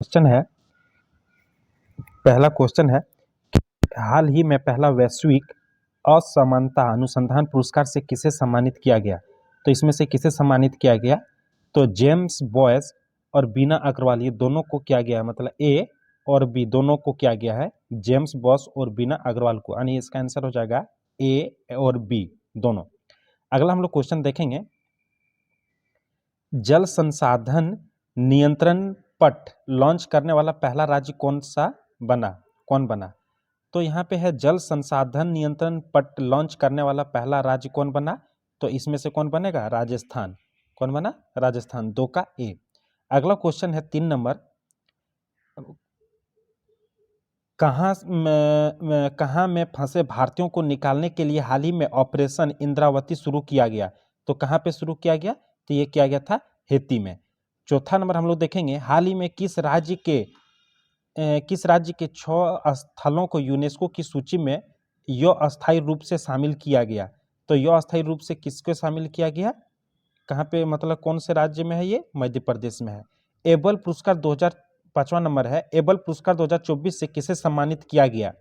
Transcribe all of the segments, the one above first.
Question है, पहला question है, हाल ही में पहला वैश्विक असमानता अनुसंधान पुरस्कार से किसे सम्मानित किया गया? तो इसमें से किसे सम्मानित किया गया? तो जेम्स बॉयस और बीना अग्रवाल, ये दोनों को किया गया है, मतलब ए और बी दोनों को किया गया है, जेम्स बॉस और बीना अग्रवाल को, यानी इसका आंसर हो जाएगा ए और बी दोनों। अगला हम लोग क्वेश्चन देखेंगे, जल संसाधन नियंत्रण पट लॉन्च करने वाला पहला राज्य कौन बना? तो यहाँ पे है जल संसाधन नियंत्रण पट लॉन्च करने वाला पहला राज्य कौन बना? तो इसमें से कौन बनेगा? राजस्थान। कौन बना? राजस्थान, 2 का ए। अगला क्वेश्चन है 3 नंबर, कहाँ में फंसे भारतीयों को निकालने के लिए हाल ही में ऑपरेशन इंद्रावती शुरू किया गया? तो कहाँ पे शुरू किया गया? तो ये किया गया था हेती में। चौथा नंबर हम लोग देखेंगे, हाल ही में किस राज्य के 6 स्थलों को यूनेस्को की सूची में अस्थायी रूप से शामिल किया गया? तो अस्थायी रूप से किसको शामिल किया गया? कहाँ पे, मतलब कौन से राज्य में है? ये मध्य प्रदेश में है। एबल पुरस्कार 2005वां नंबर है, एबल पुरस्कार 2024 से किसे सम्मानित किया गया?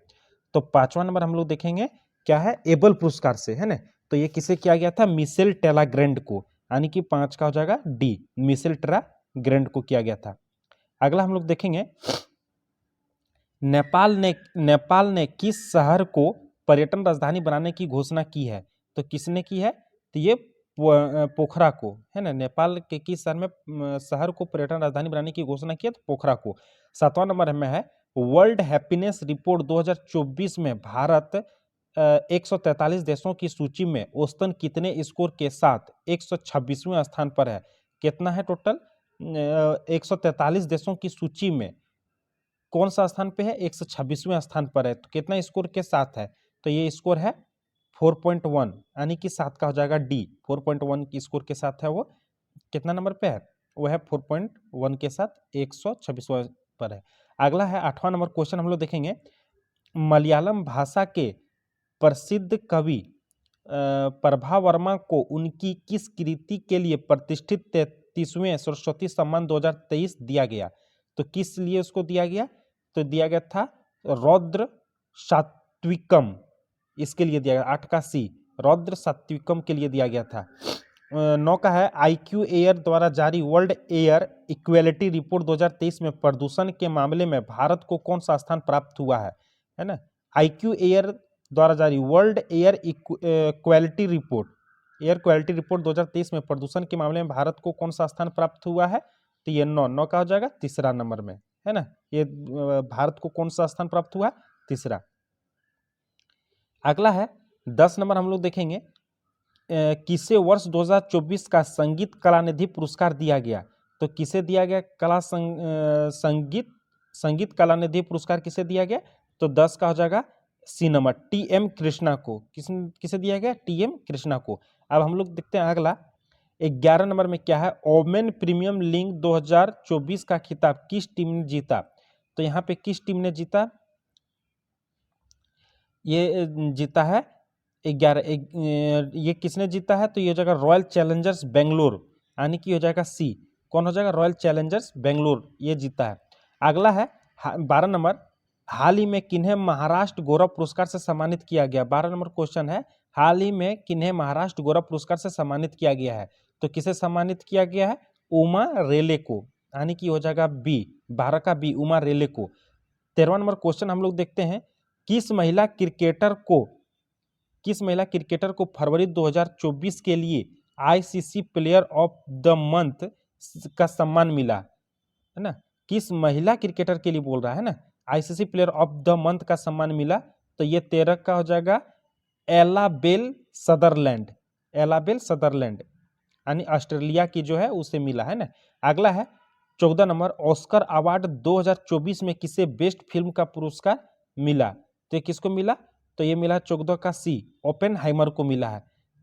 तो 5वां नंबर हम लोग देखेंगे क्या है, एबल पुरस्कार से, है ना। तो ये किसे किया गया था? मिशेल टेलाग्रैंड को, यानी कि 5 का हो जाएगा डी, मिशेल टेलाग्रैंड को किया गया था। अगला हम लोग देखेंगे, नेपाल ने किस शहर को पर्यटन राजधानी बनाने की घोषणा की है? तो किसने की है? तो ये पोखरा को, है ना। नेपाल के किस शहर को पर्यटन राजधानी बनाने की घोषणा की है? तो पोखरा को। 7वां नंबर में है, वर्ल्ड हैप्पीनेस रिपोर्ट 2024 में भारत 143 देशों की सूची में औसतन कितने स्कोर के साथ 126वें स्थान पर है? कितना है टोटल? 143 देशों की सूची में कौन सा स्थान पे है? 126वें स्थान पर है। तो कितना स्कोर के साथ है? तो ये स्कोर है 4.1, यानी कि 7 का हो जाएगा डी। 4.1 की स्कोर के साथ है वो। कितना नंबर पे है? वो है 4.1 के साथ 126वां पर है। अगला है 8वां नंबर क्वेश्चन हम लोग देखेंगे, मलयालम भाषा के प्रसिद्ध कवि प्रभा वर्मा को उनकी किस कृति के लिए प्रतिष्ठित 33वें सरस्वती सम्मान 2023 दिया गया? तो किस लिए उसको दिया गया? तो दिया गया था रौद्र सात्विकम, इसके लिए दिया गया। 8 का सी, रौद्र सात्विकम के लिए दिया गया था। 9 का है, IQ एयर द्वारा जारी वर्ल्ड एयर इक्वेलिटी रिपोर्ट 2023 में प्रदूषण के मामले में भारत को कौन सा स्थान प्राप्त हुआ है ना। IQ एयर द्वारा जारी world air quality report, air quality report 2023 में प्रदूषण के मामले में भारत को कौन सा स्थान प्राप्त हुआ है? तो ये 9 का हो जाएगा तीसरा नंबर में, है ना। ये भारत को कौन सा स्थान प्राप्त हुआ? तीसरा। अगला है 10 नंबर हम लोग देखेंगे, किसे वर्ष 2024 का संगीत कला निधि पुरस्कार दिया गया? तो किसे दिया गया संगीत कला निधि पुरस्कार किसे दिया गया? तो 10 का हो जाएगा सी नंबर, TM कृष्णा को। किसे दिया गया? TM कृष्णा को। अब हम लोग देखते हैं अगला 11 नंबर में क्या है, ओमेन प्रीमियम लीग 2024 का खिताब किस टीम ने जीता? तो यहाँ पे किस टीम ने जीता? ये जीता है 11, ये किसने जीता है? तो ये हो जाएगा रॉयल चैलेंजर्स बेंगलोर, यानी कि हो जाएगा सी। कौन हो जाएगा? रॉयल चैलेंजर्स बेंगलोर, ये जीता है। अगला है 12 नंबर, हाल ही में किन्हें महाराष्ट्र गौरव पुरस्कार से सम्मानित किया गया? 12 नंबर क्वेश्चन है, हाल ही में किन्हें महाराष्ट्र गौरव पुरस्कार से सम्मानित किया गया है? तो किसे सम्मानित किया गया है? उमा रेले को, यानी कि हो जाएगा बी, 12 का बी, उमा रेले को। 13वां नंबर क्वेश्चन हम लोग देखते हैं, किस महिला क्रिकेटर को फरवरी 2024 के लिए ICC player of the month का सम्मान मिला, है ना। किस महिला क्रिकेटर के लिए बोल रहा है ना, ICC player of the month का सम्मान मिला? तो ये 13 का हो जाएगा एला बेल सदरलैंड, यानी ऑस्ट्रेलिया की जो है उसे मिला, है ना। अगला है 14 नंबर, ऑस्कर अवार्ड 2024 में किसे बेस्ट फिल्म का पुरस्कार मिला? तो किसको मिला? तो ये मिला 14 का सी, ओपेनहाइमर को मिला है।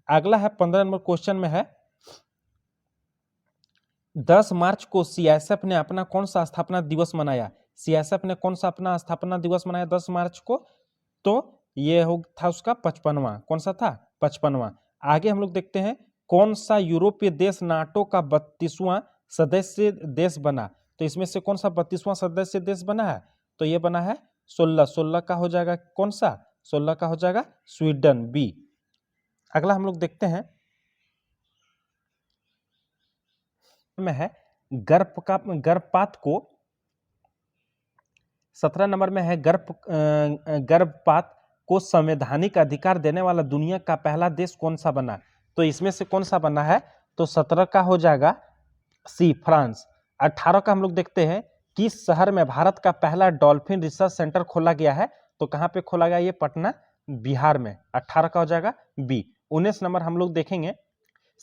अगला है 15 नंबर क्वेश्चन में है, 10 मार्च को CISF ने अपना कौन सा स्थापना दिवस मनाया? CISF ने कौन सा अपना स्थापना दिवस मनाया 10 मार्च को? तो ये था उसका 55वां। कौन सा था? 55वां। आगे हम लोग देखते हैं, कौन सा यूरोपीय देश नाटो का 32वां सदस्य देश बना? तो इसमें से कौन सा 32वां सदस्य देश बना है? तो ये बना है 16। 16 का हो जाएगा कौन सा? 16 का हो जाएगा स्वीडन, बी। अगला हम लोग देखते हैं में है गर्भपात को 17 नंबर में है गर्भपात को संवैधानिक अधिकार देने वाला दुनिया का पहला देश कौन सा बना? तो इसमें से कौन सा बना है? तो 17 का हो जाएगा सी, फ्रांस। 18 का हम लोग देखते हैं किस शहर में भारत का पहला डॉल्फिन रिसर्च सेंटर खोला गया है? तो कहां पे खोला गया? ये पटना, बिहार में। 18 का हो जाएगा बी। 19 नंबर हम लोग देखेंगे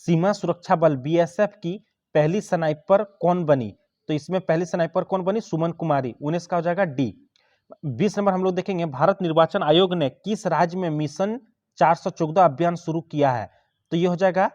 सीमा सुरक्षा बल बीएसएफ की पहली स्नाइपर कौन बनी? तो इसमें पहली स्नाइपर कौन बनी? सुमन कुमारी। 19 का हो जाएगा डी। 20 नंबर हम लोग देखेंगे भारत निर्वाचन आयोग ने किस राज्य में मिशन 414 अभियान शुरू किया है? तो ये हो जाएगा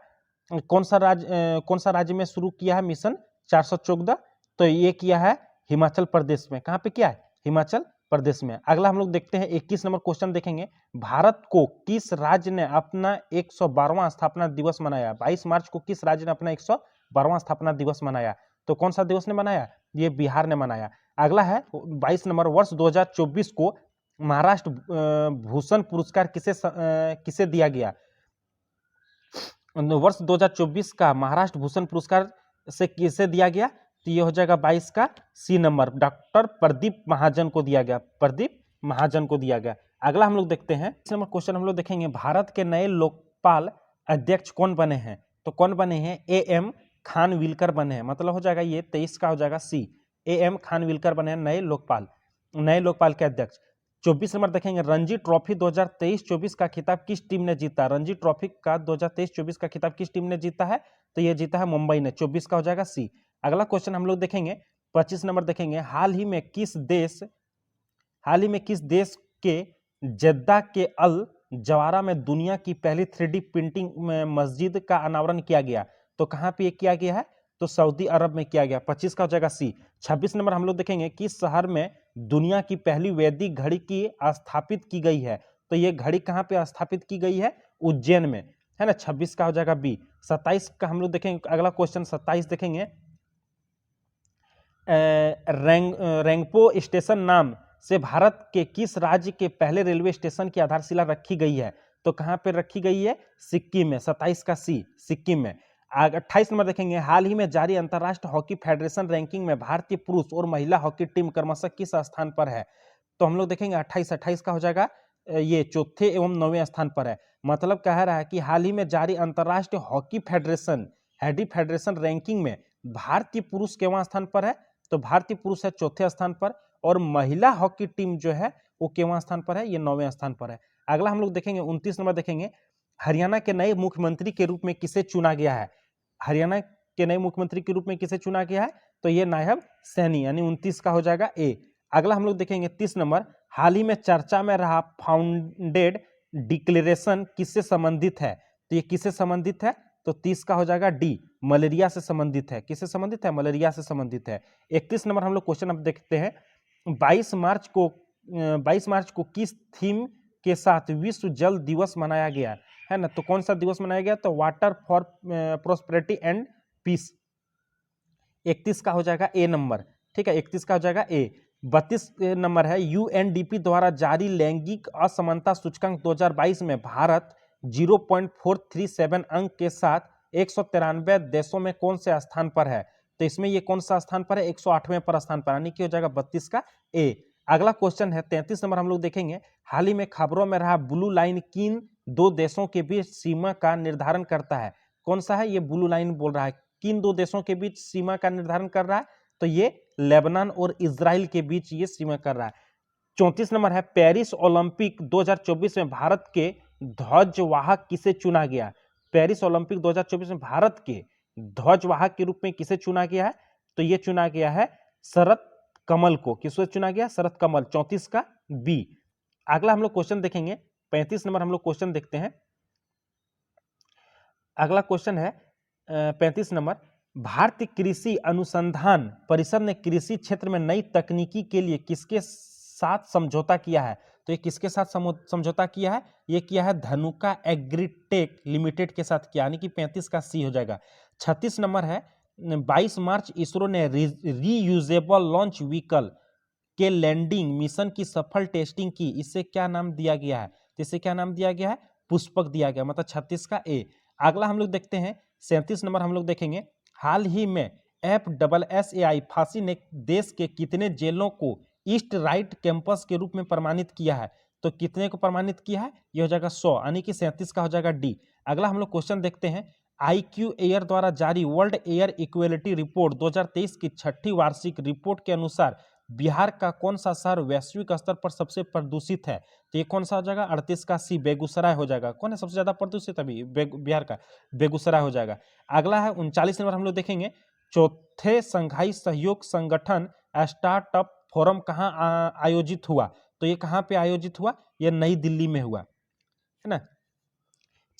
कौन सा राज्य में शुरू किया है मिशन 414? तो ये किया है हिमाचल प्रदेश में। कहां पे किया है? हिमाचल प्रदेश में। अगला हम लोग देखते हैं 21 नंबर क्वेश्चन देखेंगे भारत को किस राज्य ने अपना 112वां स्थापना दिवस मनाया? 22 मार्च को किस राज्य ने अपना 112वां स्थापना दिवस मनाया? तो कौन सा दिवस ने मनाया? ये बिहार ने मनाया। अगला है 22 नंबर वर्ष 2024 को महाराष्ट्र भूषण पुरस्कार किसे दिया गया? वर्ष 2024 का महाराष्ट्र भूषण पुरस्कार से किसे दिया गया? तो ये हो जाएगा 22 का सी नंबर, डॉक्टर प्रदीप महाजन को दिया गया। प्रदीप महाजन को दिया गया। अगला हम लोग देखते हैं इस नंबर क्वेश्चन हम लोग देखेंगे भारत के नए लोकपाल अध्यक्ष कौन बने हैं? तो कौन बने हैं? एएम खानविलकर बने हैं। मतलब हो जाएगा ये 23 का हो जाएगा सी, एएम खानविलकर बने हैं नए लोकपाल के अध्यक्ष। 24 नंबर देखेंगे रणजी ट्रॉफी 2023-24 का खिताब किस टीम ने जीता? रणजी ट्रॉफी का 2023-24 का खिताब किस टीम ने जीता है? तो ये जीता है मुंबई ने। 24 का हो जाएगा सी। अगला क्वेश्चन हम लोग देखेंगे 25 नंबर देखेंगे हाल ही में किस देश के जेद्दा के अल जवारा में दुनिया की पहली 3D प्रिंटिंग मस्जिद का अनावरण किया गया? तो कहां पे किया गया है? तो सऊदी अरब में किया गया। 25 का हो जाएगा सी। 26 नंबर हम लोग देखेंगे किस शहर में दुनिया की पहली वैदिक घड़ी की स्थापित की गई है? तो ये घड़ी कहां पे स्थापित की गई है? उज्जैन में, है ना। 26 का हो जाएगा बी। 27 का हम लोग देखेंगे अगला क्वेश्चन 27 देखेंगे रेंगपो स्टेशन नाम से भारत के किस राज्य के पहले रेलवे स्टेशन की आधारशिला रखी गई है? तो कहां पे रखी गई है? सिक्किम में। 27 का सी, सिक्किम में। 28 नंबर देखेंगे हाल ही में जारी अंतर्राष्ट्रीय हॉकी फेडरेशन रैंकिंग में भारतीय पुरुष और महिला हॉकी टीम क्रमशः किस स्थान पर है? तो हम लोग देखेंगे 28 का हो जाएगा ये चौथे एवं 9वें स्थान पर है। मतलब कह रहा है कि हाल ही में जारी अंतर्राष्ट्रीय हॉकी फेडरेशन रैंकिंग में भारतीय पुरुष केवां स्थान पर है? तो भारतीय पुरुष है चौथे स्थान पर और महिला हॉकी टीम जो है वो केवां स्थान पर है? ये 9वें स्थान पर है। अगला हम लोग देखेंगे 29 नंबर देखेंगे हरियाणा के नए मुख्यमंत्री के रूप में किसे चुना गया है? हरियाणा के नए मुख्यमंत्री के रूप में किसे चुना गया है? तो ये नायब सैनी, यानी 29 का हो जाएगा ए। अगला हम लोग देखेंगे 30 नंबर हाल ही में चर्चा में रहा फाउंडेड डिक्लेरेशन किससे संबंधित है? तो ये किससे संबंधित है? तो 30 का हो जाएगा डी, मलेरिया से संबंधित है। किससे संबंधित है? मलेरिया से संबंधित है। 31 नंबर हम लोग क्वेश्चन अब देखते हैं 22 मार्च को किस थीम के साथ विश्व जल दिवस मनाया गया है ना? तो कौन सा दिवस मनाया गया? तो water for prosperity and peace. 31 का हो जाएगा ए नंबर, ठीक है। 31 का हो जाएगा ए। 32 नंबर है यूएनडीपी द्वारा जारी लैंगिक असमानता सूचकांक 2022 में भारत 0.437 अंक के साथ 193 देशों में कौन से स्थान पर है? तो इसमें ये कौन सा स्थान पर है? 108वें पर स्थान पर, यानी कि हो जाएगा 32 का ए। अगला क्वेश्चन है 33 नंबर हम लोग देखेंगे हाल ही में खबरों में रहा ब्लू लाइन किन दो देशों के बीच सीमा का निर्धारण करता है? कौन सा है ये ब्लू लाइन? बोल रहा है किन दो देशों के बीच सीमा का निर्धारण कर रहा है? तो ये लेबनान और इजराइल के बीच ये सीमा कर रहा है। 34 नंबर है पेरिस ओलंपिक 2024 में भारत के ध्वजवाहक किसे चुना गया? पेरिस ओलंपिक 2024 में भारत के ध्वजवाहक के रूप में किसे चुना गया है? तो ये चुना गया है शरद कमल को। किसको चुना गया? शरद कमल। 34 का बी। अगला हम लोग क्वेश्चन देखेंगे 35 नंबर हम लोग क्वेश्चन देखते हैं। अगला क्वेश्चन है 35 नंबर भारतीय कृषि अनुसंधान परिषद ने कृषि क्षेत्र में नई तकनीकी के लिए किसके साथ समझौता किया है? तो ये किसके साथ समझौता किया है? ये किया है धनुका एग्रीटेक लिमिटेड के साथ किया, यानी कि 35 का सी हो जाएगा। 36 नंबर है 22 मार्च इसरो ने रीयूजेबल लॉन्च व्हीकल के लैंडिंग मिशन की सफल टेस्टिंग की, इसे क्या नाम दिया गया है? तो इसे क्या नाम दिया गया है? पुष्पक दिया गया, मतलब 36 का ए। अगला हम लोग देखते हैं 37 नंबर हम लोग देखेंगे, हाल ही में FSSAI फांसी ने देश के कितने जेलों को ईस्ट राइट कैंपस के रूप में प्रमाणित किया है? तो कितने को प्रमाणित किया है? ये हो जाएगा 100, यानी कि 37 का हो जाएगा डी। अगला हम लोग क्वेश्चन देखते हैं, IQ एयर द्वारा जारी वर्ल्ड एयर इक्वेलिटी रिपोर्ट 2023 की 6ठी वार्षिक रिपोर्ट के अनुसार बिहार का कौन सा शहर वैश्विक स्तर पर सबसे प्रदूषित है? तो ये कौन सा हो जाएगा? 38 का सी, बेगूसराय हो जाएगा। कौन है सबसे ज्यादा प्रदूषित अभी बिहार का? बेगूसराय हो जाएगा। अगला है 39 नंबर हम लोग देखेंगे, चौथे संघाई सहयोग संगठन स्टार्टअप फोरम कहाँ आयोजित हुआ? तो ये कहाँ पे आयोजित हुआ? ये नई दिल्ली में हुआ, है ना।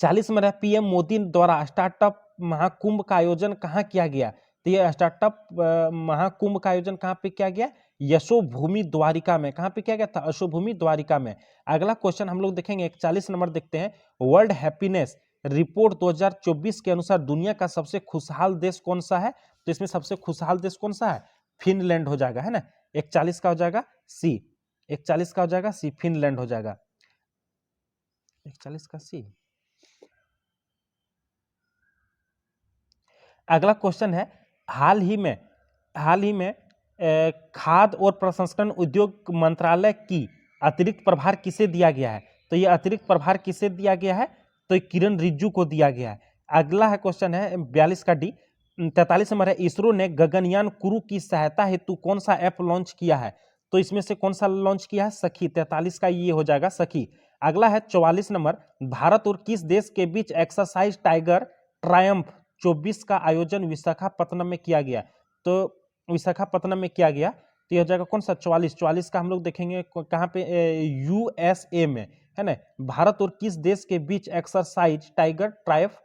40 में PM मोदी द्वारा स्टार्टअप महाकुंभ का आयोजन कहाँ किया गया? तो ये स्टार्टअप महाकुंभ का आयोजन कहाँ पे किया गया? यशोभूमि द्वारिका में। कहाँ पे किया गया था? यशोभूमि द्वारिका में। अगला क्वेश्चन हम लोग देखेंगे 41 नंबर देखते हैं, वर्ल्ड हैप्पीनेस रिपोर्ट 2024 के अनुसार दुनिया का सबसे खुशहाल देश कौन सा है? तो इसमें सबसे खुशहाल देश कौन सा है? फिनलैंड हो जाएगा, है ना। 41 का हो जाएगा सी, 41 का हो जाएगा सी, फिनलैंड हो जाएगा। 41 का सी। अगला क्वेश्चन है, हाल ही में खाद्य और प्रसंस्करण उद्योग मंत्रालय की अतिरिक्त प्रभार किसे दिया गया है? तो ये अतिरिक्त प्रभार किसे दिया गया है? तो किरण रिजिजू को दिया गया है। अगला है क्वेश्चन है 42 का डी। 43 नंबर है, इसरो ने गगनयान क्रू की सहायता हेतु कौन सा ऐप लॉन्च किया है? तो इसमें से कौन सा लॉन्च किया है? सखी। 43 का ये हो जाएगा सखी। अगला है 44 नंबर, भारत और किस देश के बीच एक्सरसाइज टाइगर ट्रायम्फ 24 का आयोजन विशाखापत्तनम में किया गया? तो विशाखापत्तनम में किया गया। तो यह हो जाएगा कौन सा? 44 का हम लोग देखेंगे कहाँ पे? USA में, है ना। भारत और किस देश के बीच एक्सरसाइज टाइगर ट्रायम्फ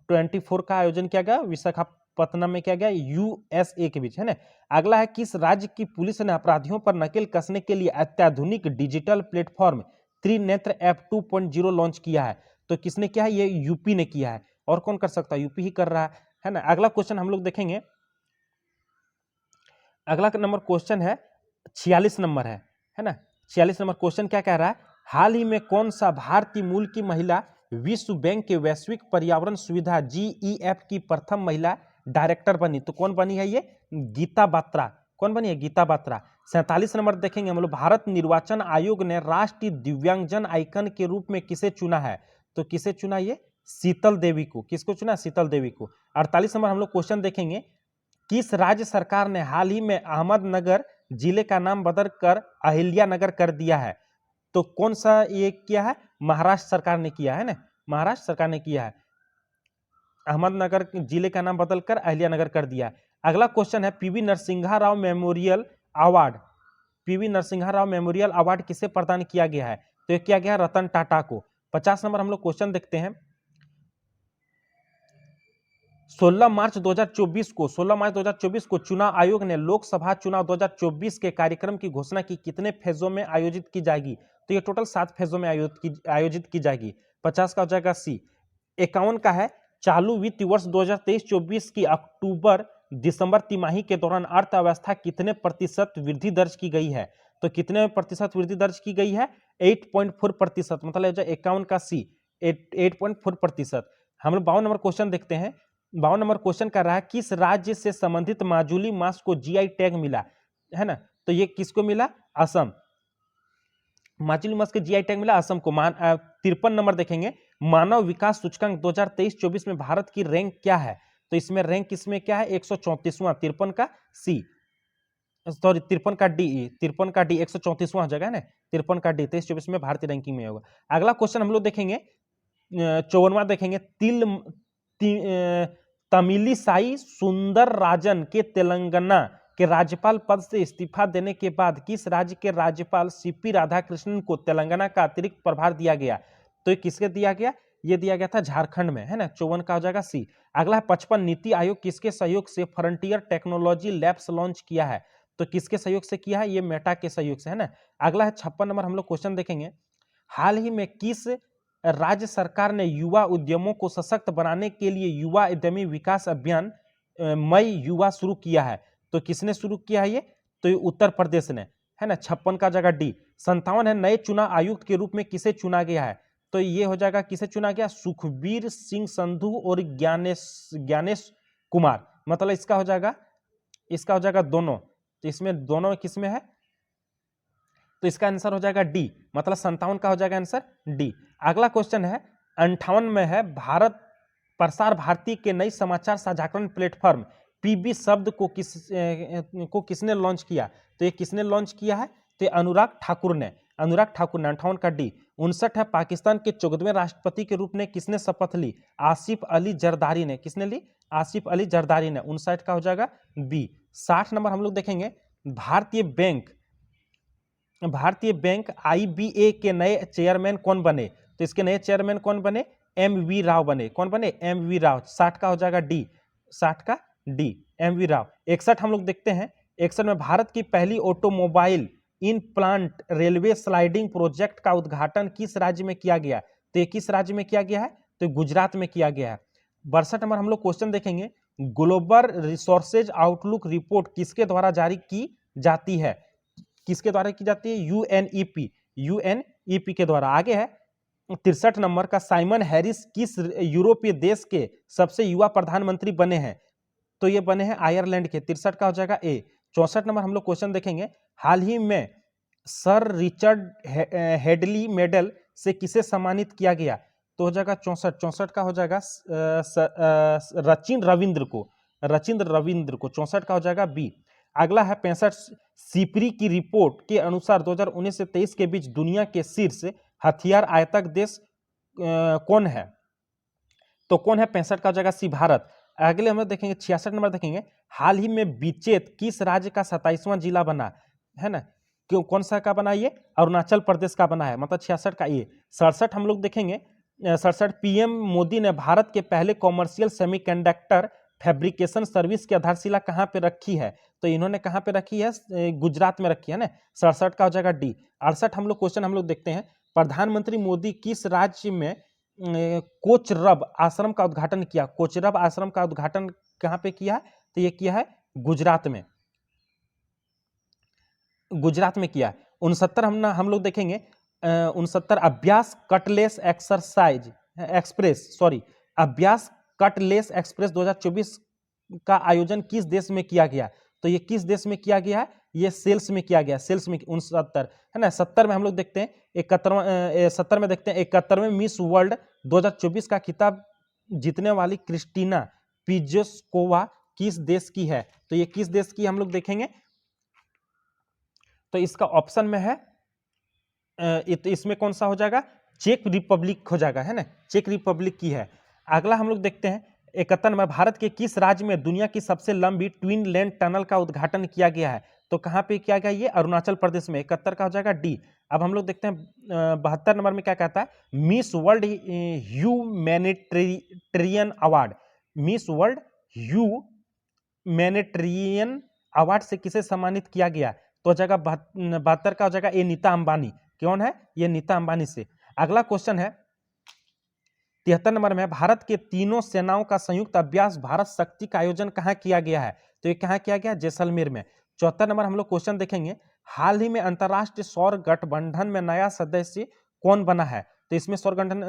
24 का आयोजन किया गया? विशाखापत्तनम में किया गया, USA के बीच, है ना। अगला है, किस राज्य की पुलिस ने अपराधियों पर नकेल कसने के लिए अत्याधुनिक digital platform Trinetra app 2.0 launch किया है? तो किसने किया है? ये यूपी ने किया है। और कौन कर सकता है? यूपी ही कर रहा है ना। अगला क्वेश्चन हम लोग देखेंगे, अगला नंबर क्वेश्चन है 46 नंबर है ना। 46 नंबर क्वेश्चन क्या कह रहा है, हाल ही में कौन सा भारतीय मूल की महिला विश्व बैंक के वैश्विक पर्यावरण सुविधा GEF की प्रथम महिला डायरेक्टर बनी? तो कौन बनी है? ये गीता बात्रा। कौन बनी है? गीता बात्रा। 47 नंबर देखेंगे हम लोग, भारत निर्वाचन आयोग ने राष्ट्रीय दिव्यांगजन आइकन के रूप में किसे चुना है? तो किसे चुना? ये शीतल देवी को। किसको चुना? शीतल देवी को। 48 नंबर हम लोग क्वेश्चन देखेंगे, किस राज्य सरकार ने हाल ही में अहमदनगर जिले का नाम बदलकर अहिल्यानगर कर दिया है? तो कौन सा ये किया है? महाराष्ट्र सरकार ने किया है ना, महाराष्ट्र सरकार ने किया है। अहमदनगर जिले का नाम बदलकर अहिल्यानगर कर दिया है। अगला क्वेश्चन है, PV Narasimha Rao memorial award, PV Narasimha Rao memorial award किसे प्रदान किया गया है? तो ये किया गया रतन टाटा को। 50 नंबर हम लोग क्वेश्चन देखते हैं, 16 मार्च 2024 को चुनाव आयोग ने लोकसभा चुनाव 2024 के कार्यक्रम की घोषणा की, कितने फेजों में आयोजित की जाएगी? तो ये टोटल 7 फेजों में आयोजित की जाएगी। 50 का हो जाएगा सी। 51 का है, चालू वित्त वर्ष 2023-24 की अक्टूबर दिसंबर तिमाही के दौरान अर्थव्यवस्था कितने प्रतिशत वृद्धि दर्ज की गई है? तो कितने प्रतिशत वृद्धि दर्ज की गई है? 8.4%, मतलब 51 का सी, 8.4%। हम लोग 52 नंबर क्वेश्चन देखते हैं। 52 नंबर क्वेश्चन कर रहा है, किस राज्य से संबंधित माजुली मांस को GI टैग मिला, है ना। तो ये किसको मिला? असम। माजुली मांस के GI टैग मिला असम को। 53 नंबर देखेंगे, मानव विकास सूचकांक 2023-24 में भारत की रैंक क्या है? तो इसमें रैंक इसमें क्या है? 134वां। 53 का सी, सॉरी 53 का डी, 53 का डी 134वां जगह है ना, 53 का डी 23-24 में भारतीय रैंकिंग में होगा। अगला क्वेश्चन हम लोग देखेंगे 54वां देखेंगे, तमिलिसाई सुंदरराजन के तेलंगाना के राज्यपाल पद से इस्तीफा देने के बाद किस राज्य के राज्यपाल CP राधाकृष्णन को तेलंगाना का अतिरिक्त प्रभार दिया गया? तो ये किसके दिया गया? ये दिया गया था झारखंड में, है ना। 54 का हो जाएगा सी। अगला है 55, नीति आयोग किसके सहयोग से फ्रंटियर टेक्नोलॉजी लैब्स लॉन्च किया है? तो किसके सहयोग से किया है? ये मेटा के सहयोग से, है ना। अगला है 56 नंबर हम लोग क्वेश्चन देखेंगे, हाल ही में किस राज्य सरकार ने युवा उद्यमों को सशक्त बनाने के लिए युवा उद्यमी विकास अभियान मई युवा शुरू किया है, तो किसने शुरू किया है ये? तो ये उत्तर प्रदेश ने, है ना। 56 का जगह डी। 57 है, नए चुनाव आयुक्त के रूप में किसे चुना गया है? तो ये हो जाएगा, किसे चुना गया? सुखबीर सिंह संधू और ज्ञानेश कुमार। मतलब इसका हो जाएगा दोनों। तो इसमें दोनों में किसमें है? तो इसका आंसर हो जाएगा डी, मतलब 57 का हो जाएगा आंसर डी। अगला क्वेश्चन है 58 में है, भारत प्रसार भारती के नई समाचार साझाकरण प्लेटफॉर्म पीबी शब्द को किसने लॉन्च किया? तो ये किसने लॉन्च किया है? तो अनुराग ठाकुर ने 58 का डी। 59 है, पाकिस्तान के 14वें राष्ट्रपति के रूप में किसने शपथ ली? आसिफ अली जरदारी ने। किसने ली? आसिफ अली जरदारी ने। 59 का हो जाएगा बी। 60 नंबर हम लोग देखेंगे, भारतीय बैंक आईबीए के नए चेयरमैन कौन बने? तो इसके नए चेयरमैन कौन बने? एमवी राव बने। कौन बने? एमवी राव। 60 का हो जाएगा डी, 60 का डी, एमवी राव। 61 हम लोग देखते हैं, 61 में भारत की पहली automobile in plant railway sliding project का उद्घाटन किस राज्य में किया गया? तो ये किस राज्य में किया गया है? तो गुजरात में किया गया है। 62 नंबर हम लोग क्वेश्चन देखेंगे, ग्लोबल रिसोर्सेज आउटलुक रिपोर्ट किसके द्वारा जारी की जाती है? किसके द्वारा की जाती है? यूएनईपी के द्वारा। आगे है 63 नंबर का, साइमन हैरिस किस यूरोपीय देश के सबसे युवा प्रधानमंत्री बने हैं? तो ये बने हैं आयरलैंड के। 63 का हो जाएगा ए। 64 नंबर हम लोग क्वेश्चन देखेंगे, हाल ही में सर रिचर्ड हेडली मेडल से किसे सम्मानित किया गया? तो हो जाएगा 64 का हो जाएगा रचिन रविंद्र को। 64 का हो जाएगा बी। अगला है 65, सिपरी की रिपोर्ट के अनुसार 2019 से 23 के बीच दुनिया के शीर्ष हथियार आयातक देश कौन है? तो कौन है? 65 का हो जाएगा सी, भारत। अगले हम देखेंगे 66 नंबर देखेंगे, हाल ही में बीचेत किस राज्य का 27वां जिला बना है ना? क्यों, कौन सा का बना? ये अरुणाचल प्रदेश का बना है, मतलब 66 का ये। 67 हम लोग देखेंगे, 67 पीएम मोदी ने भारत के पहले कॉमर्शियल सेमीकंडक्टर फैब्रिकेशन सर्विस की आधारशिला कहाँ पे रखी है? तो इन्होंने कहाँ पे रखी है? गुजरात में रखी है ना। 67 का हो जाएगा डी। 68 हम लोग क्वेश्चन हम लोग देखते हैं, प्रधानमंत्री मोदी किस राज्य में कोचरब आश्रम का उद्घाटन किया? कोचरब आश्रम का उद्घाटन कहाँ पे किया है? तो ये किया है गुजरात में, गुजरात में किया है। 69 हम लोग देखेंगे, 69 अभ्यास कटलेस एक्सप्रेस 2024 का आयोजन किस देश में किया गया? तो ये किस देश में किया गया है? ये सेल्स में किया गया, सेल्स में। 69 है ना। 70 में हम लोग देखते हैं, 71वें मिस वर्ल्ड 2024 का खिताब जीतने वाली क्रिस्टीना पिजोस्कोवा किस देश की है? तो ये किस देश की हम लोग देखेंगे, तो इसका ऑप्शन में है, इसमें कौन सा हो जाएगा? चेक रिपब्लिक हो जाएगा, है ना, चेक रिपब्लिक की है। अगला हम लोग देखते हैं 71 में, भारत के किस राज्य में दुनिया की सबसे लंबी ट्विन लेन टनल का उद्घाटन किया गया है? तो कहाँ पे किया गया? ये अरुणाचल प्रदेश में। 71 का हो जाएगा डी। अब हम लोग देखते हैं 72 नंबर में क्या कहता है, miss world humanitarian award, miss world humanitarian award से किसे सम्मानित किया गया? तो हो जाएगा 72 का हो जाएगा ए, नीता अंबानी। कौन है ये? नीता अंबानी से। अगला क्वेश्चन है 73 नंबर में, भारत के तीनों सेनाओं का संयुक्त अभ्यास भारत शक्ति का आयोजन कहाँ किया गया है? तो ये कहाँ किया गया? जैसलमेर में। 74 नंबर हम लोग क्वेश्चन देखेंगे, हाल ही में अंतरराष्ट्रीय सौर गठबंधन में नया सदस्य कौन बना है? तो इसमें सौर गठबंधन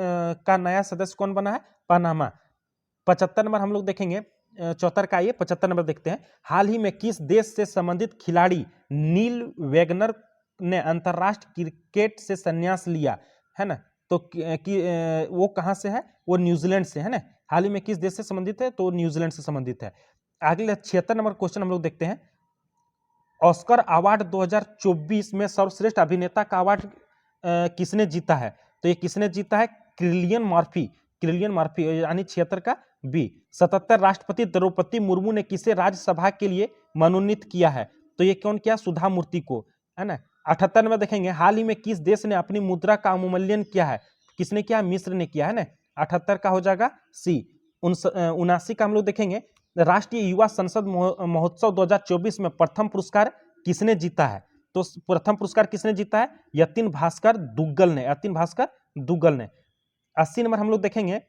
का नया सदस्य कौन बना है? पनामा। 75 नंबर हम लोग देखेंगे, 74 का ये 75 नंबर देखते हैं, हाल ही में किस देश से संबंधित खिलाड़ी नील वेगनर ने अंतरराष्ट्रीय क्रिकेट से संन्यास लिया है ना? तो वो कहाँ से है? वो न्यूजीलैंड से, है ना। हाल ही में किस देश से संबंधित है? तो न्यूजीलैंड से संबंधित है। अगले 76 नंबर क्वेश्चन हम लोग देखते हैं, ऑस्कर अवार्ड 2024 में सर्वश्रेष्ठ अभिनेता का अवार्ड किसने जीता है? तो ये किसने जीता है? किलियन मर्फी यानी 76 का बी। 77 राष्ट्रपति द्रौपदी मुर्मू ने किसे राज्यसभा के लिए मनोनीत किया है? तो ये कौन किया? सुधा मूर्ति को, है ना। 78 में देखेंगे, हाल ही में किस देश ने अपनी मुद्रा का अवमूल्यन किया है? किसने किया? मिस्र ने किया, है ना। 78 का हो जाएगा सी। 79 का हम लोग देखेंगे, राष्ट्रीय युवा संसद महोत्सव 2024 में प्रथम पुरस्कार किसने जीता है? तो प्रथम पुरस्कार किसने जीता है? यतिन भास्कर दुग्गल ने। 80 नंबर हम लोग देखेंगे,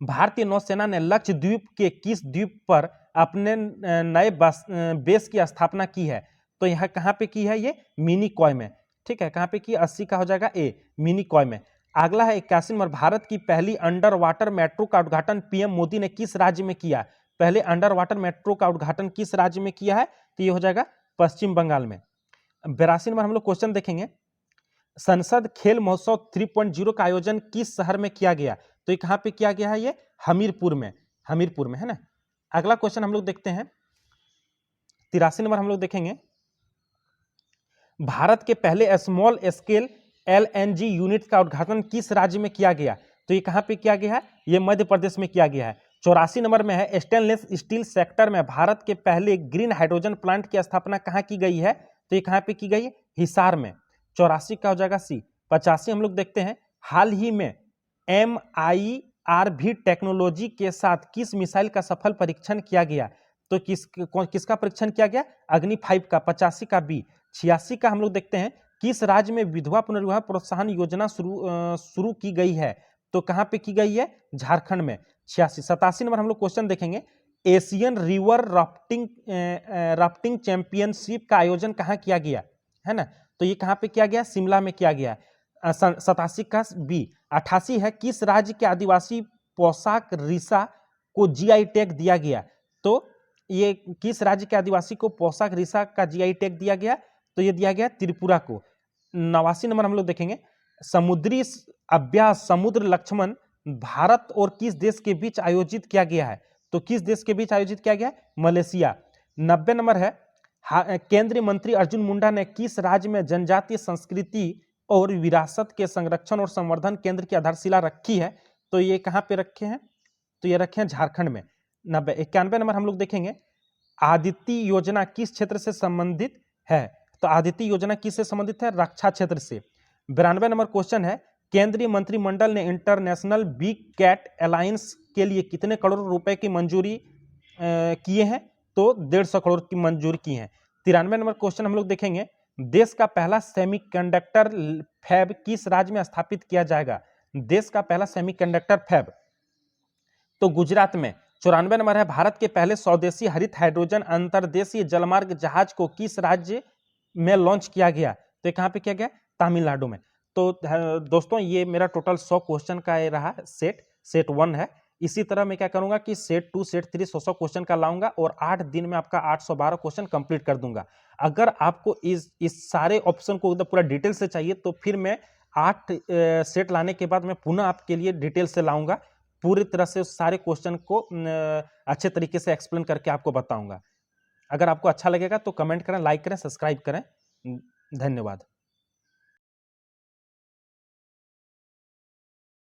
भारतीय नौसेना ने लक्षद्वीप के किस द्वीप पर अपने नए बेस की स्थापना की है? तो यह कहाँ पे की है? ये मिनिकॉय में। ठीक है, कहाँ पे की? 80 का हो जाएगा ए, मिनिकॉय में। अगला है 81 नंबर, भारत की पहली अंडर वाटर मेट्रो का उद्घाटन पीएम मोदी ने किस राज्य में किया? पहले अंडर वाटर मेट्रो का उद्घाटन किस राज्य में किया है? तो ये हो जाएगा पश्चिम बंगाल में। 82 नंबर हम लोग क्वेश्चन देखेंगे, संसद खेल महोत्सव 3.0 का आयोजन किस शहर में किया गया? तो ये कहां पे किया गया है? ये हमीरपुर में, हमीरपुर में है ना। अगला क्वेश्चन हम लोग देखते हैं, 83 नंबर हम लोग देखेंगे, भारत के पहले स्मॉल स्केल एलएनजी यूनिट का उद्घाटन किस राज्य में किया गया? तो ये कहां पे किया गया है? ये मध्य प्रदेश में किया गया है। 84 नंबर में है, स्टेनलेस स्टील सेक्टर में भारत के पहले ग्रीन हाइड्रोजन प्लांट की स्थापना कहां की गई है? तो ये कहां पे की गई है? हिसार में। 84 का हो जाएगा सी। 85 हम लोग देखते हैं, हाल ही में MIRV टेक्नोलॉजी के साथ किस मिसाइल का सफल परीक्षण किया गया? तो किसका परीक्षण किया गया? अग्नि 5 का। 85 का बी। 86 का हम लोग देखते हैं, किस राज्य में विधवा पुनर्विवाह प्रोत्साहन योजना शुरू की गई है? तो कहां पे की गई है? झारखंड में। 86। 87 नंबर हम लोग क्वेश्चन देखेंगे, एशियन रिवर राफ्टिंग चैंपियनशिप का आयोजन कहां किया गया है ना? तो ये कहां पे किया गया? शिमला में किया गया। 87 का बी। 88 है, किस राज्य के आदिवासी पोशाक रिसा को जीआई टैग दिया गया? तो ये किस राज्य के आदिवासी को पोशाक रिसा का जीआई टैग दिया गया? तो ये दिया गया त्रिपुरा को। 89 नंबर हम लोग देखेंगे, समुद्री अभ्यास समुद्र लक्ष्मण भारत और किस देश के बीच आयोजित किया गया है? तो किस देश के बीच आयोजित किया गया? मलेशिया। 90 नंबर है, केंद्रीय मंत्री अर्जुन मुंडा ने किस राज्य में जनजातीय संस्कृति और विरासत के संरक्षण और संवर्धन केंद्र की आधारशिला रखी है? तो ये कहां पे रखे हैं? तो ये रखे हैं झारखंड में। 90। 91 नंबर हम लोग देखेंगे, आदित्य योजना किस क्षेत्र से संबंधित है? तो आदित्य योजना किससे संबंधित है? रक्षा क्षेत्र से। 92 नंबर क्वेश्चन है, केंद्रीय मंत्रिमंडल ने इंटरनेशनल बिग कैट अलायंस के लिए कितने करोड़ रुपए की मंजूरी किए हैं? तो 150 करोड़ की मंजूरी की है। 93 नंबर क्वेश्चन हम लोग देखेंगे, देश का पहला सेमीकंडक्टर फैब किस राज्य में स्थापित किया जाएगा? देश का पहला सेमीकंडक्टर फैब तो गुजरात में। 94 नंबर है, भारत के पहले स्वदेशी हरित हाइड्रोजन अंतर्देशीय जलमार्ग जहाज को किस राज्य में लॉन्च किया गया? तो ये कहां पे किया गया? तमिलनाडु में। तो दोस्तों ये मेरा टोटल 100 क्वेश्चन का ये रहा सेट 1 है। इसी तरह मैं क्या करूंगा कि सेट 2 सेट 3 100 क्वेश्चन का लाऊंगा और 8 दिन में आपका 812 क्वेश्चन कंप्लीट कर दूंगा। अगर आपको इस सारे ऑप्शन को पूरा डिटेल से चाहिए तो फिर मैं 8 सेट लाने के बाद मैं पुनः आपके लिए डिटेल से लाऊंगा, पूरी तरह से सारे क्वेश्चन को अच्छे तरीके से एक्सप्लेन करके आपको बताऊंगा। अगर आपको अच्छा लगेगा तो कमेंट करें, लाइक करें, सब्सक्राइब करें। धन्यवाद।